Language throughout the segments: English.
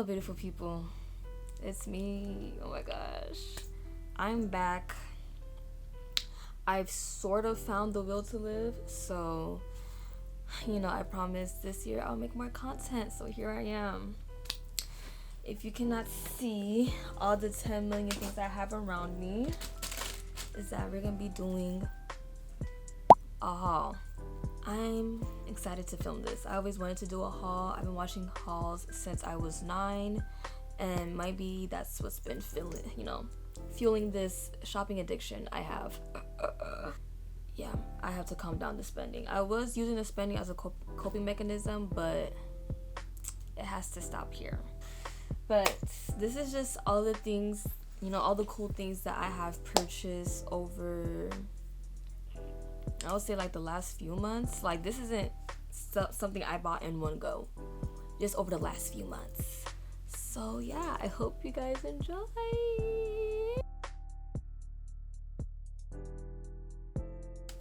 Hello beautiful people, it's me. Oh my gosh, I'm back. I've sort of found the will to live, so I promised this year I'll make more content, so here I am. If you cannot see all the 10 million things I have around me, is that we're gonna be doing a haul. I'm excited to film this. I always wanted to do a haul. I've been watching hauls since I was 9, and maybe that's what's been fueling this shopping addiction I have. Yeah, I have to calm down the spending. I was using the spending as a coping mechanism, but it has to stop here. But this is just all the things, all the cool things that I have purchased over, I would say, like the last few months. Like, this isn't something I bought in one go, just over the last few months. So yeah, I hope you guys enjoy.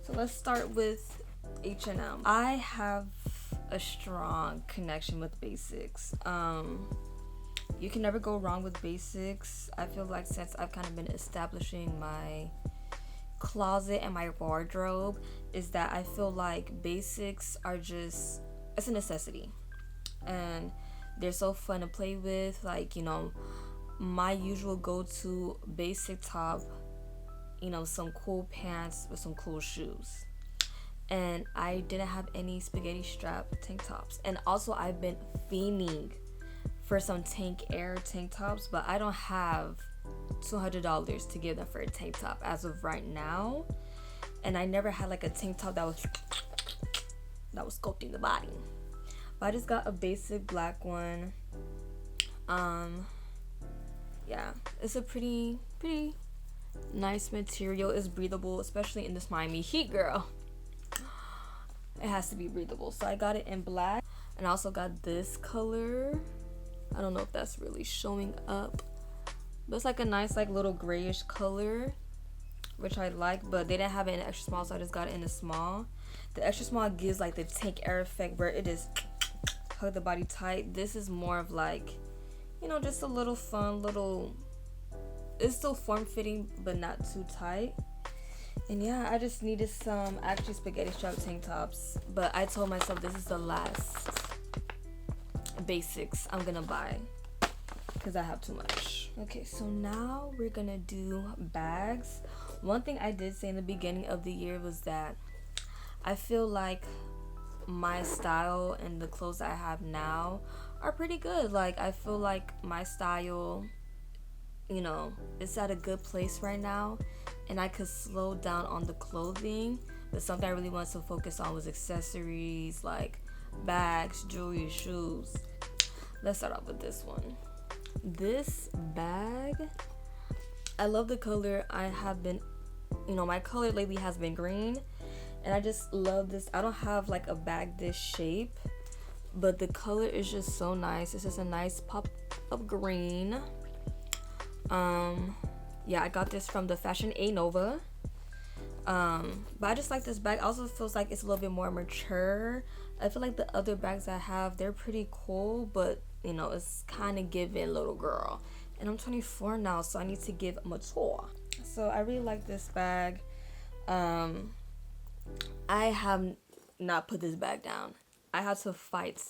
So let's start with H&M. I have a strong connection with basics. You can never go wrong with basics. I feel like since I've kind of been establishing my closet and my wardrobe, is that I feel like basics are just, it's a necessity, and they're so fun to play with. Like, my usual go-to basic top, some cool pants with some cool shoes, and I didn't have any spaghetti strap tank tops. And also I've been fiending for some tank air tank tops, but I don't have $200 to give them for a tank top as of right now. And I never had like a tank top that was sculpting the body. But I just got a basic black one. Yeah, it's a pretty nice material. It's breathable, especially in this Miami heat, girl. It has to be breathable. So I got it in black, and I also got this color. I don't know if that's really showing up, but it's like a nice like little grayish color, which I like, but they didn't have it in extra small, so I just got it in a small. The extra small gives like the tank air effect where it is hug the body tight. This is more of like, just a little fun little, it's still form-fitting but not too tight. And yeah, I just needed some actually spaghetti strap tank tops, but I told myself this is the last basics I'm gonna buy because I have too much. Okay, so now we're gonna do bags. One thing I did say in the beginning of the year was that I feel like my style and the clothes I have now are pretty good. Like, I feel like my style, it's at a good place right now, and I could slow down on the clothing. But something I really wanted to focus on was accessories, like bags, jewelry, shoes. Let's start off with this one. This bag, I love the color. I have been, my color lately has been green, and I just love this. I don't have like a bag this shape, but the color is just so nice. It's just a nice pop of green. Yeah, I got this from the Fashion A Nova. But I just like this bag. Also feels like it's a little bit more mature. I feel like the other bags I have, they're pretty cool, but it's kind of giving little girl, and I'm 24 now, so I need to give mature. So I really like this bag. I have not put this bag down. I had to fight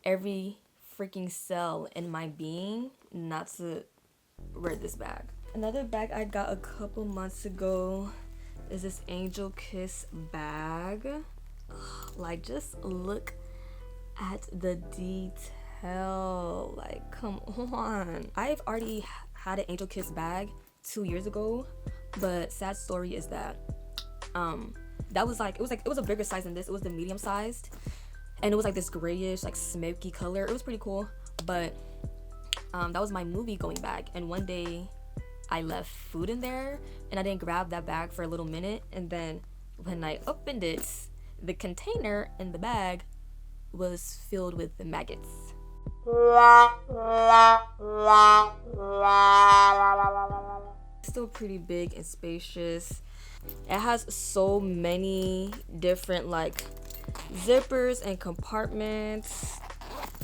every freaking cell in my being not to wear this bag. Another bag I got a couple months ago is this Angel Kiss bag. Like, just look at the detail. Like, come on. I've already had an Angel Kiss bag 2 years ago, but sad story is that that was it was a bigger size than this. It was the medium sized, and it was like this grayish, like smoky color. It was pretty cool, but that was my movie going bag, and one day I left food in there and I didn't grab that bag for a little minute, and then when I opened it, the container in the bag was filled with the maggots. Still pretty big and spacious. It has so many different like zippers and compartments.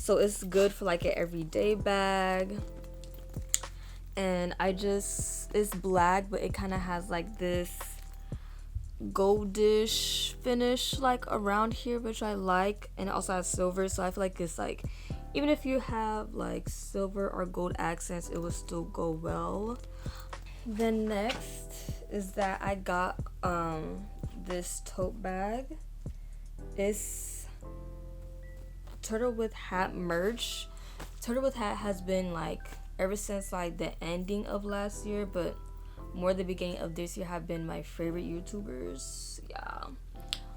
so it's good for like an everyday bag. And it's black, but it kind of has like this goldish finish like around here, which I like. And it also has silver, so I feel like it's like, even if you have like silver or gold accents, it will still go well. Then next is that I got this tote bag. It's Turtle with Hat merch. Turtle with Hat has been like ever since like the ending of last year, but more the beginning of this year, have been my favorite YouTubers. Yeah,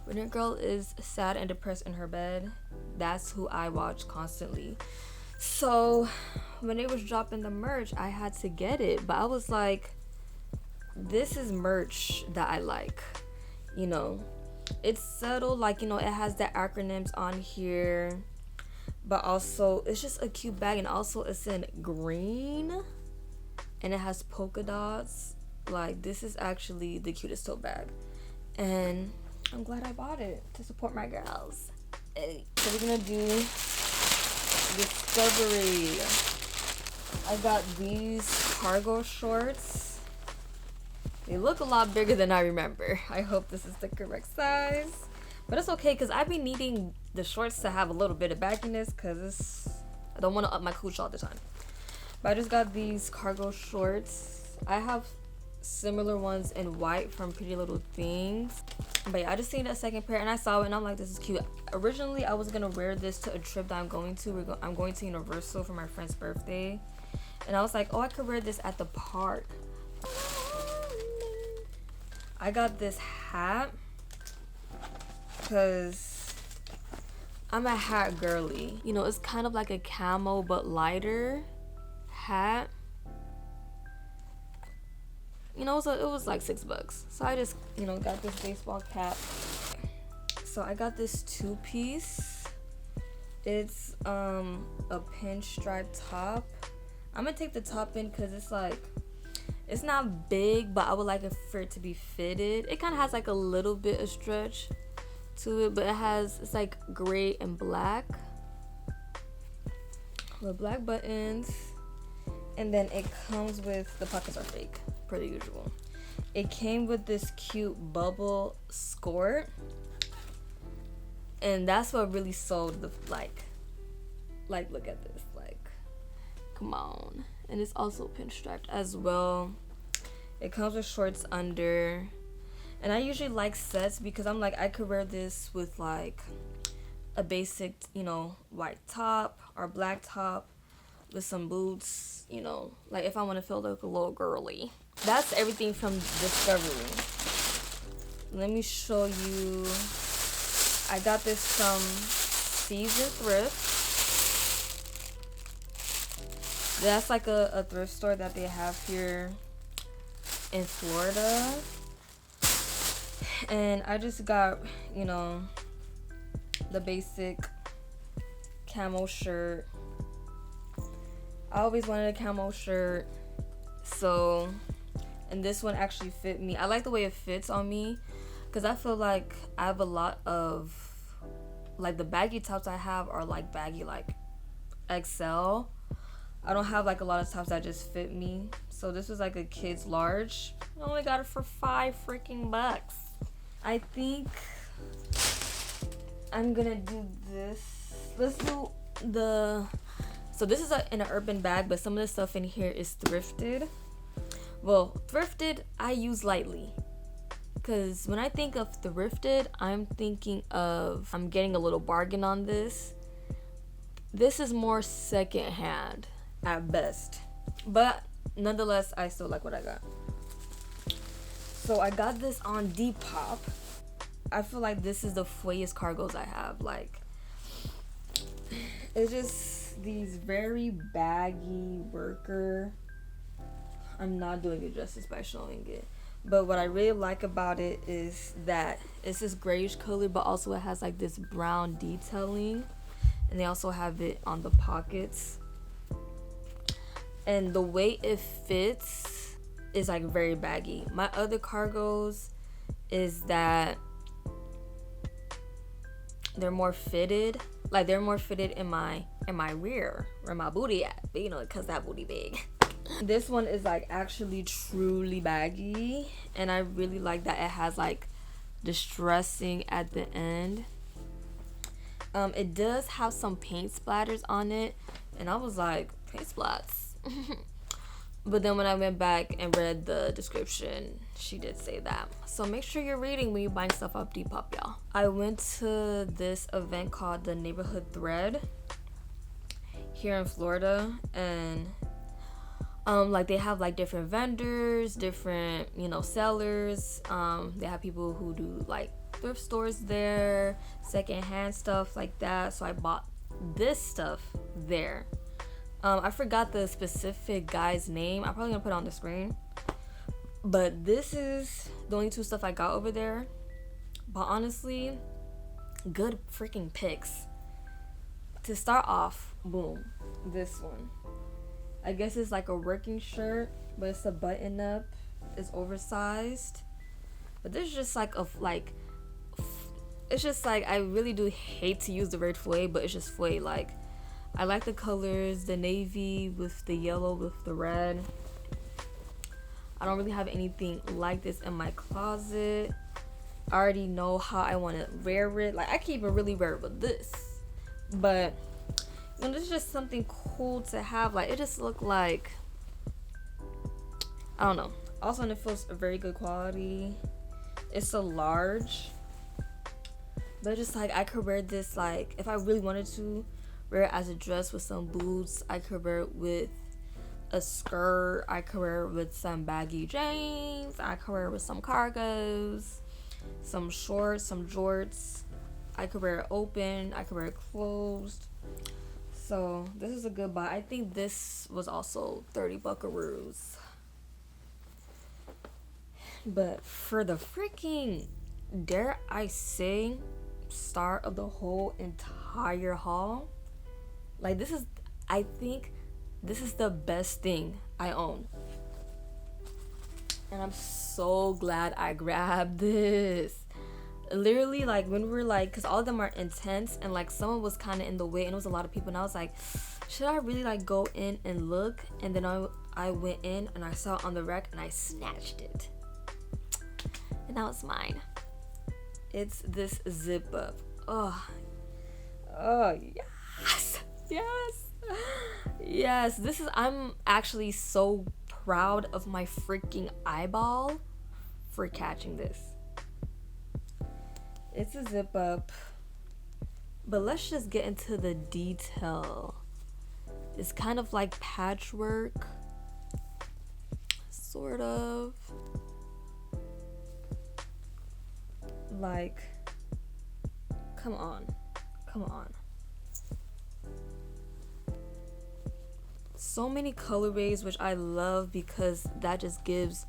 when your girl is sad and depressed in her bed, that's who I watch constantly. So when they was dropping the merch, I had to get it, but I was like, this is merch that I like, you know. It's subtle, like, you know, it has the acronyms on here, but also it's just a cute bag. And also it's in green and it has polka dots. Like, this is actually the cutest tote bag, and I'm glad I bought it to support my girls. Hey, so we're gonna do Discovery. I got these cargo shorts. They look a lot bigger than I remember. I hope this is the correct size, but it's okay because I've been needing the shorts to have a little bit of bagginess because I don't want to up my cooch all the time. But I just got these cargo shorts. I have similar ones in white from Pretty Little Things, but yeah, I just seen a second pair and I saw it and I'm like, this is cute. Originally I was gonna wear this to a trip that I'm going to. I'm going to Universal for my friend's birthday, and I was like, oh, I could wear this at the park. I got this hat because I'm a hat girly. You know, it's kind of like a camo but lighter hat. You know, it was like $6. So I just, you know, got this baseball cap. So I got this 2-piece. It's a pinstripe top. I'm gonna take the top in because it's like, it's not big, but I would like it for it to be fitted. It kind of has like a little bit of stretch to it, but it's like gray and black with black buttons. And then it comes with, the pockets are fake per the usual. It came with this cute bubble skirt, and that's what really sold the like look at this, like, come on. And it's also pinstriped as well. It comes with shorts under, and I usually like sets because I'm like, I could wear this with like a basic, you know, white top or black top with some boots, you know, like if I want to feel like a little girly. That's everything from Discovery. Let me show you. I got this from Season Thrift. That's like a thrift store that they have here in Florida. And I just got, you know, the basic camo shirt. I always wanted a camo shirt, so, and this one actually fit me. I like the way it fits on me because I feel like I have a lot of, like, the baggy tops I have are like baggy like XL. I don't have like a lot of tops that just fit me, so this was like a kid's large. I only got it for $5 freaking bucks. I think I'm gonna do this. Let's do the, so this is in an urban bag, but some of the stuff in here is thrifted. Well, thrifted I use lightly, because when I think of thrifted, I'm thinking of, I'm getting a little bargain on this. This is more secondhand at best, but nonetheless I still like what I got. So I got this on Depop. I feel like this is the flayiest cargos I have. Like, it's just these very baggy worker. I'm not doing it justice by showing it, but what I really like about it is that it's this grayish color, but also it has like this brown detailing, and they also have it on the pockets. And the way it fits is like very baggy. My other cargos is that they're more fitted. Like, they're more fitted in my in my rear, where my booty at, but you know, because that booty big. This one is like actually truly baggy, and I really like that it has like distressing at the end. It does have some paint splatters on it, and I was like, paint splats. But then when I went back and read the description, she did say that. So make sure you're reading when you're buying stuff up Depop, y'all. I went to this event called the Neighborhood Thread here in Florida, and like they have like different vendors, different, you know, sellers. They have people who do like thrift stores there, secondhand stuff like that. So I bought this stuff there. I forgot the specific guy's name. I'm probably gonna put it on the screen. But this is the only two stuff I got over there. But honestly, good freaking picks. To start off, boom, this one. I guess it's like a working shirt, but it's a button up. It's oversized. But this is just like it's just like, I really do hate to use the word fouet, but it's just fouet. Like, I like the colors, the navy with the yellow with the red. I don't really have anything like this in my closet. I already know how I want to wear it. Like, I can't even really wear it with this. But, you know, this is just something cool to have. Like, it just look like, I don't know. Also, and it feels very good quality. It's a large. But just like, I could wear this, like, if I really wanted to, wear it as a dress with some boots. I could wear it with a skirt. I could wear it with some baggy jeans. I could wear it with some cargos, some shorts, some jorts. I could wear it open. I could wear it closed. So this is a good buy. I think this was also 30 buckaroos. But for the freaking, dare I say, star of the whole entire haul, like, this is, I think this is the best thing I own. And I'm so glad I grabbed this. Literally, like, when we were like, because all of them are intense, and like someone was kind of in the way, and it was a lot of people, and I was like, should I really like go in and look? And then I went in and I saw it on the rack and I snatched it. And now it's mine. It's this zip up. Oh yes. Yes, this is, I'm actually so proud of my freaking eyeball for catching this. It's a zip up, but let's just get into the detail. It's kind of like patchwork, sort of. Like, come on. So many colorways, which I love because that just gives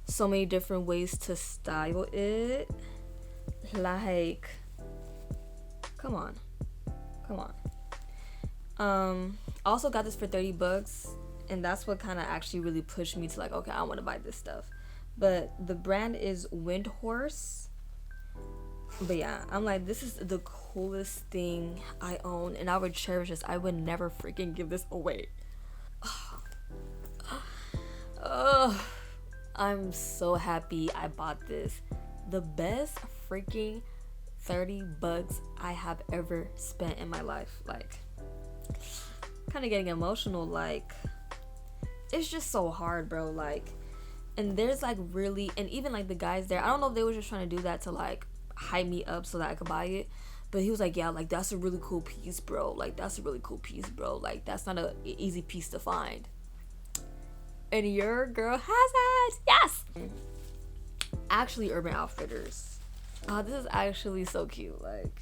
so many different ways to style it. Like, come on. Also got this for 30 bucks, and that's what kind of actually really pushed me to like, okay, I want to buy this stuff. But the brand is Windhorse. But yeah, I'm like, this is the coolest thing I own, and I would cherish this. I would never freaking give this away. Oh, I'm so happy I bought this. The best freaking 30 bucks I have ever spent in my life. Like, kind of getting emotional. Like, it's just so hard, bro. Like, and there's like really, and even like the guys there, I don't know if they were just trying to do that to like hype me up so that I could buy it, but he was like, yeah, like, that's a really cool piece, bro. Like, that's a really cool piece, bro. Like, that's not a easy piece to find, and your girl has it. Yes. Actually, Urban Outfitters. This is actually so cute. Like,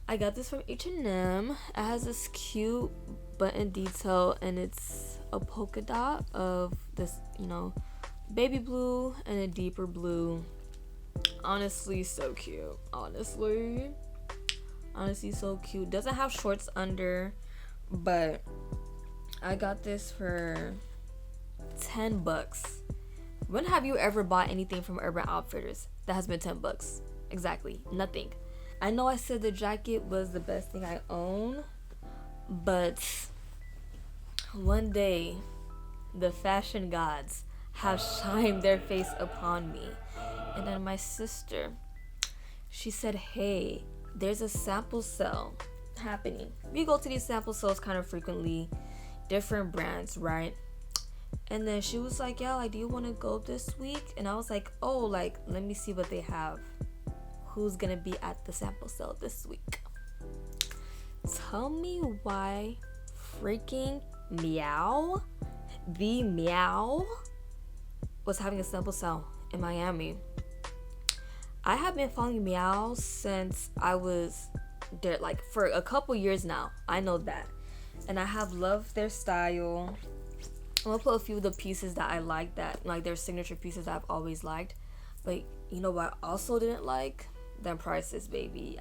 I got this from H&M. It has this cute button detail, and it's a polka dot of this, you know, baby blue and a deeper blue. Honestly, so cute. Honestly so cute. Doesn't have shorts under, but I got this for 10 bucks. When have you ever bought anything from Urban Outfitters that has been 10 bucks? Exactly, nothing. I know I said the jacket was the best thing I own, But one day, the fashion gods have shined their face upon me. And then my sister, she said, hey, there's a sample sale happening. We go to these sample sales kind of frequently, different brands, right? And then she was like, yeah, like, do you want to go this week? And I was like, oh, like, let me see what they have. Who's gonna be at the sample sale this week? Tell me why freaking Miaou, the Miaou, was having a sample sale in Miami. I have been following Miaou since I was there, like, for a couple years now. I know that. And I have loved their style. I'm gonna put a few of the pieces that I like, that like their signature pieces that I've always liked. But you know what I also didn't like? Them prices, baby.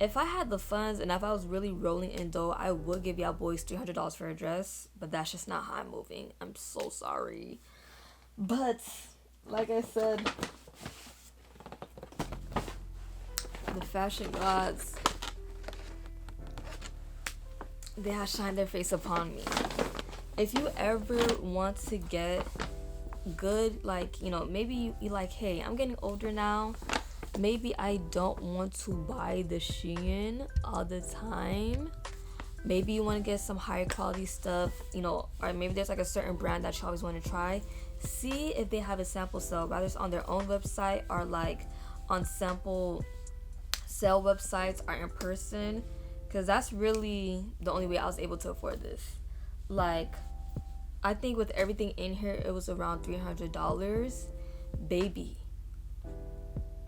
If I had the funds and if I was really rolling in dough, I would give y'all boys $300 for a dress. But that's just not how I'm moving. I'm so sorry. But like I said, the fashion gods, they have shined their face upon me. If you ever want to get good, like, you know, maybe you like, hey, I'm getting older now, maybe I don't want to buy the Shein all the time, maybe you want to get some higher quality stuff, you know, or maybe there's like a certain brand that you always want to try. See if they have a sample sale, whether it's on their own website or like on sample sale websites or in person, because that's really the only way I was able to afford this. Like, I think with everything in here, it was around $300. Baby,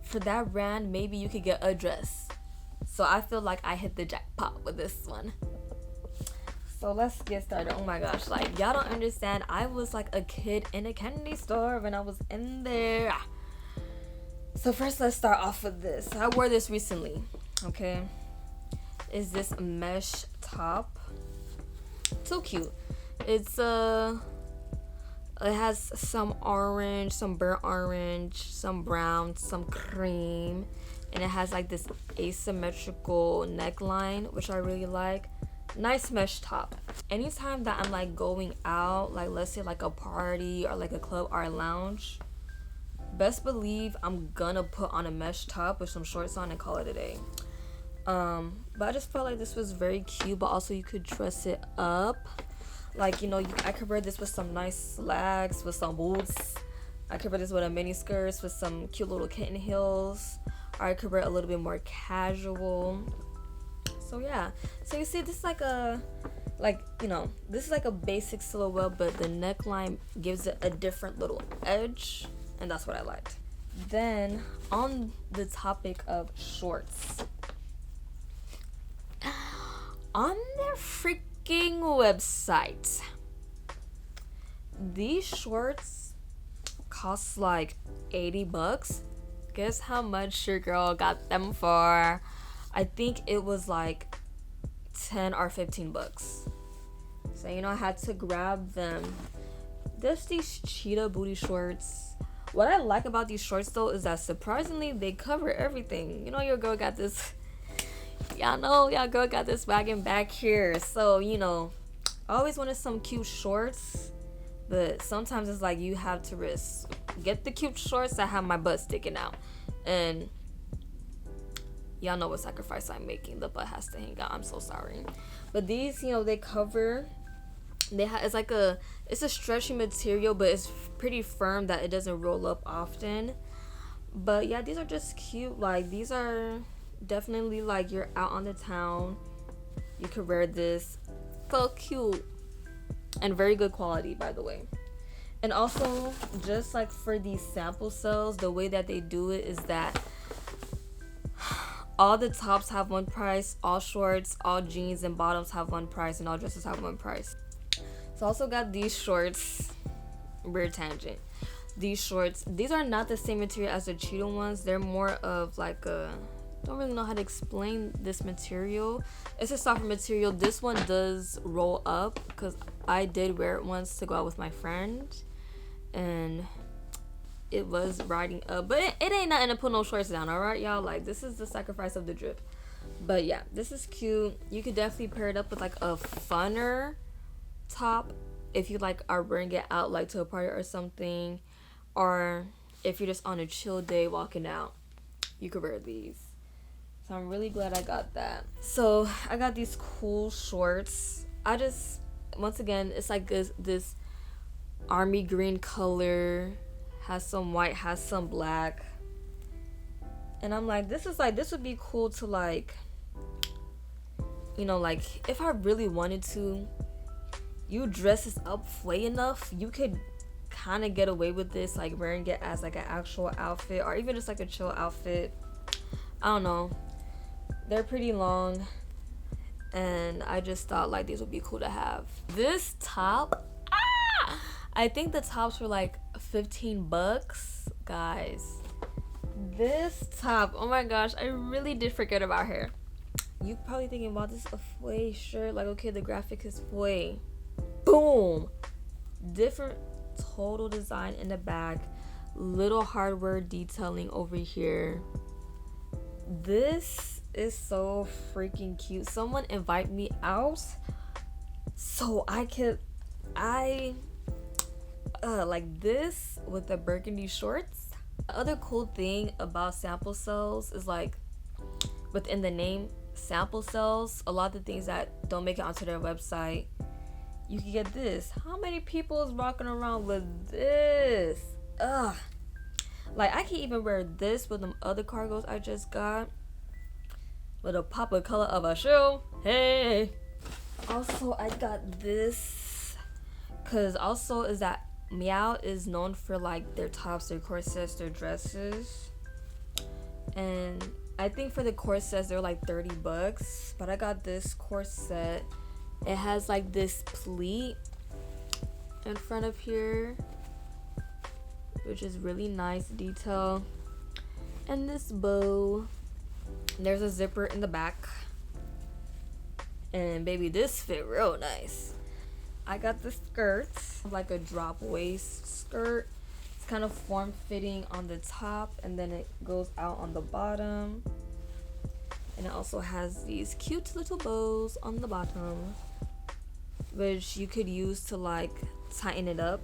for that brand, maybe you could get a dress. So I feel like I hit the jackpot with this one. So let's get started. Oh my gosh, like, y'all don't understand. I was like a kid in a candy store when I was in there. So first, let's start off with this. I wore this recently, okay? Is this mesh top. So cute. It has some orange, some burnt orange, some brown, some cream, and it has like this asymmetrical neckline, which I really like. Nice mesh top. Anytime that I'm like going out, like let's say like a party or like a club or a lounge, best believe I'm gonna put on a mesh top with some shorts on and call it a day. But I just felt like this was very cute, but also you could dress it up. Like, you know, I could wear this with some nice slacks, with some boots. I could wear this with a mini skirts with some cute little kitten heels. Or I could wear it a little bit more casual. So yeah. So you see, this is like a, like, you know, this is like a basic silhouette, but the neckline gives it a different little edge. And that's what I liked. Then, on the topic of shorts, on their freaking website, these shorts cost like $80. Guess how much your girl got them for? I think it was like 10 or 15 bucks. So, you know, I had to grab them. Just these cheetah booty shorts. What I like about these shorts though is that surprisingly they cover everything. You know, your girl got this. Y'all know y'all girl got this wagon back here. So, you know, I always wanted some cute shorts, but sometimes it's like you have to risk. Get the cute shorts that have my butt sticking out. And y'all know what sacrifice I'm making. The butt has to hang out. I'm so sorry. But these, you know, they cover. It's a stretchy material, but it's pretty firm that it doesn't roll up often. But yeah, these are just cute. Like, these are definitely like you're out on the town, you could wear this. So cute and very good quality, by the way. And also, just like for these sample sales, the way that they do it is that all the tops have one price, all shorts, all jeans and bottoms have one price, and all dresses have one price. So I also got these shorts. Weird tangent. These shorts, these are not the same material as the cheetah ones. They're more of like a, don't really know how to explain this material. It's a softer material. This one does roll up because I did wear it once to go out with my friend, and it was riding up. But it ain't nothing to put no shorts down, all right, y'all? Like, this is the sacrifice of the drip. But yeah, this is cute. You could definitely pair it up with like a funner top if you like are wearing it out like to a party or something, or if you're just on a chill day walking out, you could wear these. So I'm really glad I got that. So I got these cool shorts. I just, once again, it's like this army green color, has some white, has some black, and I'm like, this would be cool to like, you know, like if I really wanted to, you dress this up way enough, you could kind of get away with this, like wearing it as like an actual outfit or even just like a chill outfit. I don't know, they're pretty long, and I just thought like these would be cool to have. This top, I think the tops were like $15, guys. This top, oh my gosh, I really did forget about her. You probably thinking, wow, this is a faux shirt, like okay, the graphic is faux. Boom, different total design in the back, little hardware detailing over here. This is so freaking cute. Someone invite me out so I like this with the burgundy shorts. The other cool thing about sample sales is like within the name sample sales, a lot of the things that don't make it onto their website, you can get this. How many people is rocking around with this? Ugh. Like I can even wear this with them other cargos I just got with a pop of color of a shoe. Hey. Also, I got this because also is that Miaou is known for like their tops, their corsets, their dresses, and I think for the corsets they're like $30, but I got this corset. It has like this pleat in front of here, which is really nice detail, and this bow. There's a zipper in the back, and baby, this fit real nice. I got the skirt, like a drop waist skirt. It's kind of form-fitting on the top, and then it goes out on the bottom, and it also has these cute little bows on the bottom, which you could use to like tighten it up,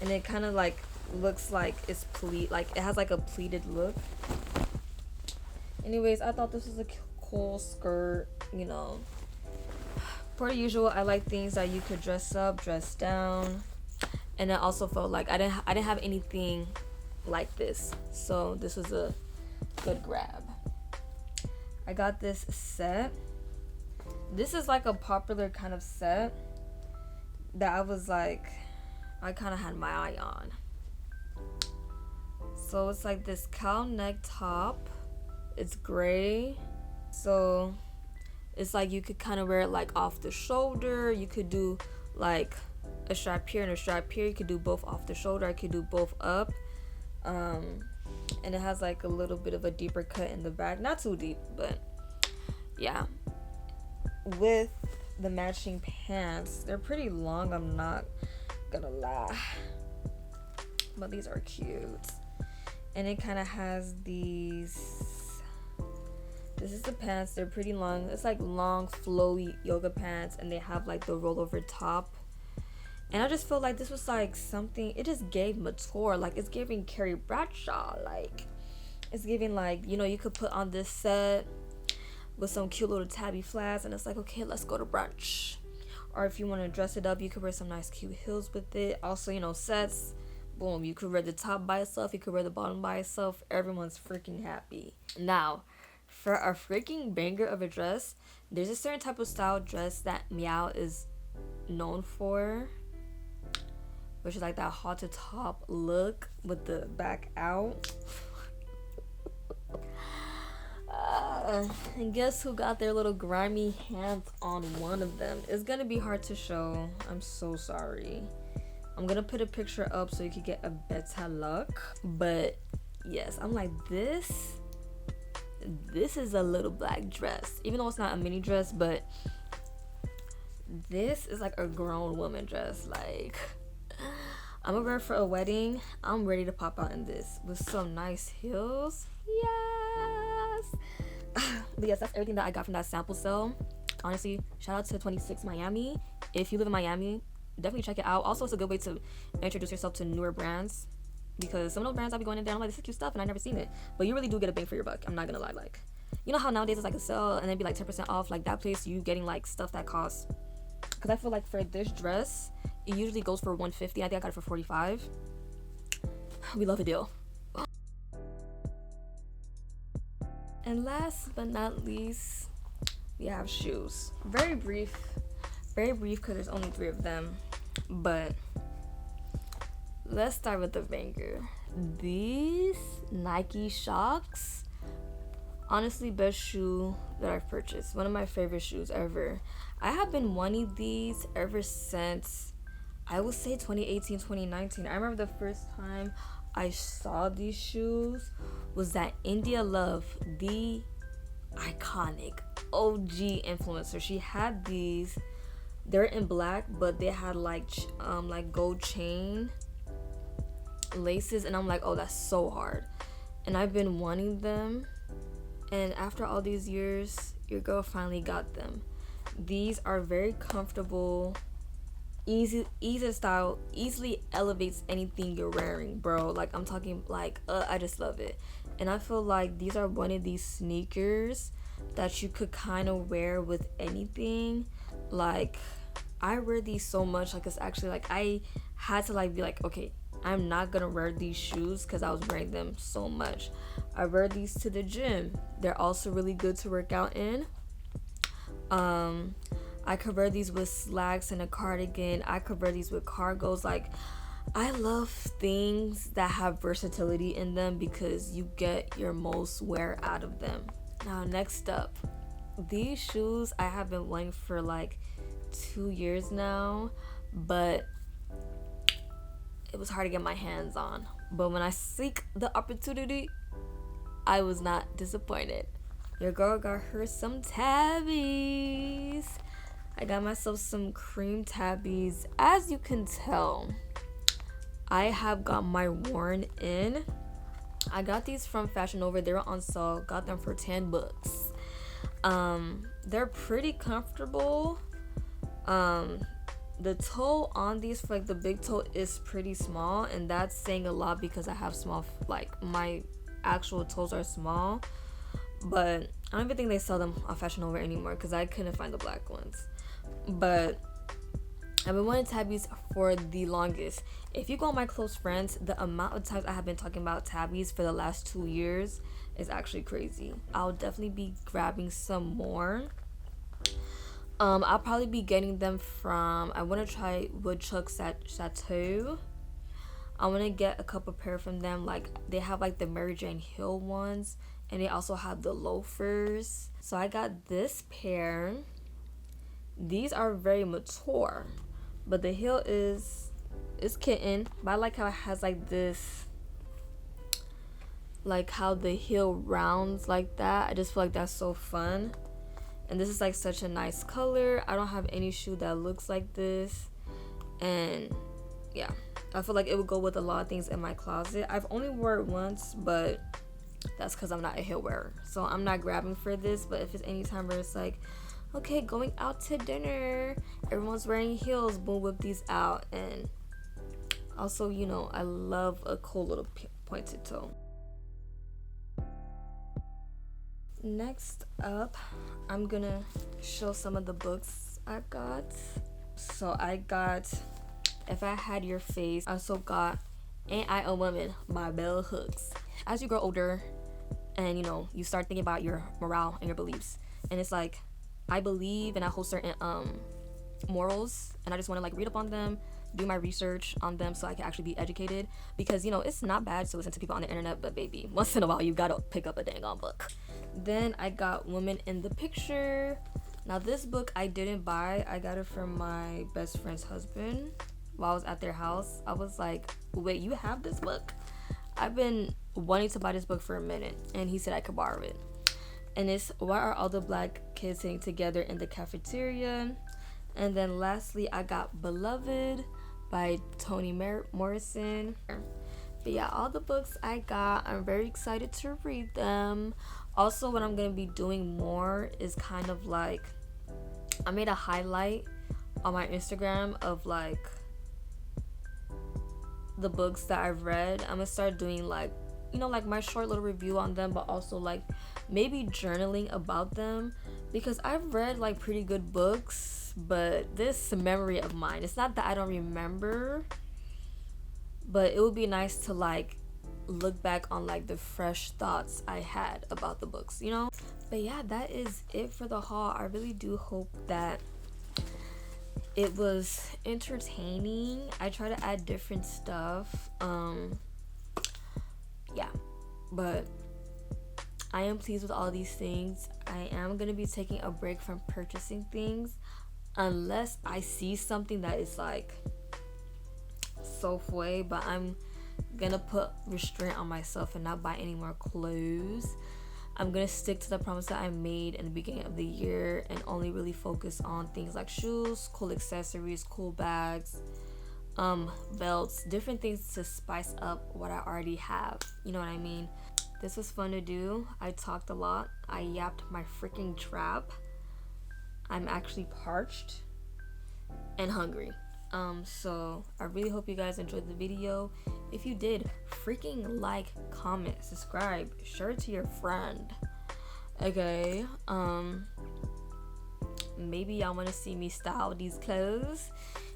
and it kind of like looks like it's pleat, like it has like a pleated look. Anyways, I thought this was a cool skirt, you know. Per usual, I like things that you could dress up, dress down, and I also felt like I didn't have anything like this, so this was a good grab. I got this set. This is like a popular kind of set that I was like, I kind of had my eye on. So it's like this cow neck top. It's gray, so it's like you could kind of wear it like off the shoulder. You could do like a strap here and a strap here. You could do both off the shoulder. I could do both up, and it has like a little bit of a deeper cut in the back, not too deep, but yeah. With the matching pants, they're pretty long, I'm not gonna lie, but these are cute. And it kind of has these, this is the pants, they're pretty long. It's like long flowy yoga pants, and they have like the rollover top, and I just felt like this was like something, it just gave mature, like it's giving Carrie Bradshaw, like it's giving like, you know, you could put on this set with some cute little tabby flats, and it's like, okay, let's go to brunch. Or if you want to dress it up, you could wear some nice cute heels with it. Also, you know, sets, boom, you could wear the top by itself, you could wear the bottom by itself. Everyone's freaking happy. Now, for a freaking banger of a dress, there's a certain type of style dress that Miaou is known for, which is like that halter top look with the back out. And guess who got their little grimy hands on one of them? It's gonna be hard to show, I'm so sorry. I'm gonna put a picture up so you can get a better look, but yes, I'm like, this is a little black dress, even though it's not a mini dress, but this is like a grown woman dress. Like, I'm gonna wear it for a wedding. I'm ready to pop out in this with some nice heels. Yes. But yes, that's everything that I got from that sample sale. Honestly, shout out to 26 Miami. If you live in Miami, definitely check it out. Also, it's a good way to introduce yourself to newer brands, because some of those brands I be going in there, I'm like, this is cute stuff, and I never seen it. But you really do get a bang for your buck. I'm not gonna lie. Like, you know how nowadays it's like a sale and then be like 10% off. Like that place, you getting like stuff that costs. Because I feel like for this dress, it usually goes for 150. I think I got it for 45. We love a deal. And last but not least, we have shoes. Very brief because there's only 3 of them. But let's start with the banger. These Nike Shox, honestly, best shoe that I've purchased. One of my favorite shoes ever. I have been wanting these ever since, I would say 2018, 2019. I remember the first time I saw these shoes was that India Love, the iconic OG influencer. She had these. They're in black, but they had like gold chain laces, and I'm like, oh, that's so hard. And I've been wanting them, and after all these years, your girl finally got them. These are very comfortable, easy style, easily elevates anything you're wearing, bro. Like, I'm talking like I just love it. And I feel like these are one of these sneakers that you could kind of wear with anything. Like, I wear these so much, like, it's actually like I had to like be like, okay, I'm not gonna wear these shoes because I was wearing them so much. I wear these to the gym. They're also really good to work out in. I could wear these with slacks and a cardigan. I could wear these with cargos. Like, I love things that have versatility in them because you get your most wear out of them. Now, next up, these shoes I have been wanting for like 2 years now, but it was hard to get my hands on. But when I seek the opportunity, I was not disappointed. Your girl got her some tabbies. I got myself some cream tabbies. As you can tell, I have got my worn in. I got these from Fashion Nova. They were on sale. Got them for $10. They're pretty comfortable. The toe on these, for like the big toe, is pretty small, and that's saying a lot because I have small, like my actual toes are small. But I don't even think they sell them on Fashion Nova anymore because I couldn't find the black ones. But I've been wanting tabbies for the longest. If you go on my close friends, the amount of times I have been talking about tabbies for the last 2 years is actually crazy. I'll definitely be grabbing some more. I'll probably be getting them from, I want to try Woodchuck Chateau. I want to get a couple pair from them. Like, they have like the Mary Jane Hill ones, and they also have the loafers. So I got this pair. These are very mature, but the heel is kitten. But I like how it has like this, like how the heel rounds like that. I just feel like that's so fun. And this is like such a nice color. I don't have any shoe that looks like this. And yeah, I feel like it would go with a lot of things in my closet. I've only worn it once, but that's because I'm not a heel wearer. So I'm not grabbing for this. But if it's any time where it's like, okay, going out to dinner, everyone's wearing heels, boom, whip these out. And also, you know, I love a cool little pointed toe. Next up, I'm gonna show some of the books I got. So I got If I Had Your Face. I also got Ain't I a Woman by Bell Hooks. As you grow older and, you know, you start thinking about your morale and your beliefs, and it's like, I believe and I hold certain morals, and I just want to like read up on them, do my research on them so I can actually be educated, because, you know, it's not bad to listen to people on the internet, but baby, once in a while you gotta pick up a dang on book. Then I got Woman in the Picture. Now this book I didn't buy. I got it from my best friend's husband while I was at their house. I was like, wait, you have this book? I've been wanting to buy this book for a minute, and he said I could borrow it. And it's Why Are All the Black Kids Sitting Together in the Cafeteria? And then lastly, I got Beloved by Toni Morrison. But yeah, all the books I got, I'm very excited to read them. Also, what I'm gonna be doing more is kind of like, I made a highlight on my Instagram of like the books that I've read. I'm gonna start doing like, you know, like my short little review on them, but also like maybe journaling about them, because I've read like pretty good books, but this memory of mine, it's not that I don't remember, but it would be nice to like look back on like the fresh thoughts I had about the books, you know? But yeah, that is it for the haul. I really do hope that it was entertaining. I try to add different stuff. Yeah, but I am pleased with all these things. I am gonna be taking a break from purchasing things unless I see something that is like so fue, but I'm gonna put restraint on myself and not buy any more clothes. I'm gonna stick to the promise that I made in the beginning of the year and only really focus on things like shoes, cool accessories, cool bags, belts, different things to spice up what I already have. You know what I mean? This was fun to do. I talked a lot. I yapped my freaking trap. I'm actually parched and hungry. So I really hope you guys enjoyed the video. If you did, freaking like, comment, subscribe, share it to your friend. Okay. Maybe y'all want to see me style these clothes.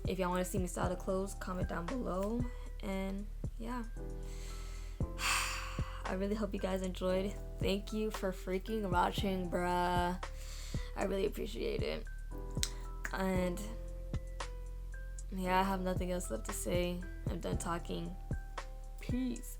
If y'all want to see me style the clothes, comment down below. And yeah, I really hope you guys enjoyed. Thank you for freaking watching, bruh. I really appreciate it. And yeah, I have nothing else left to say. I'm done talking. Peace.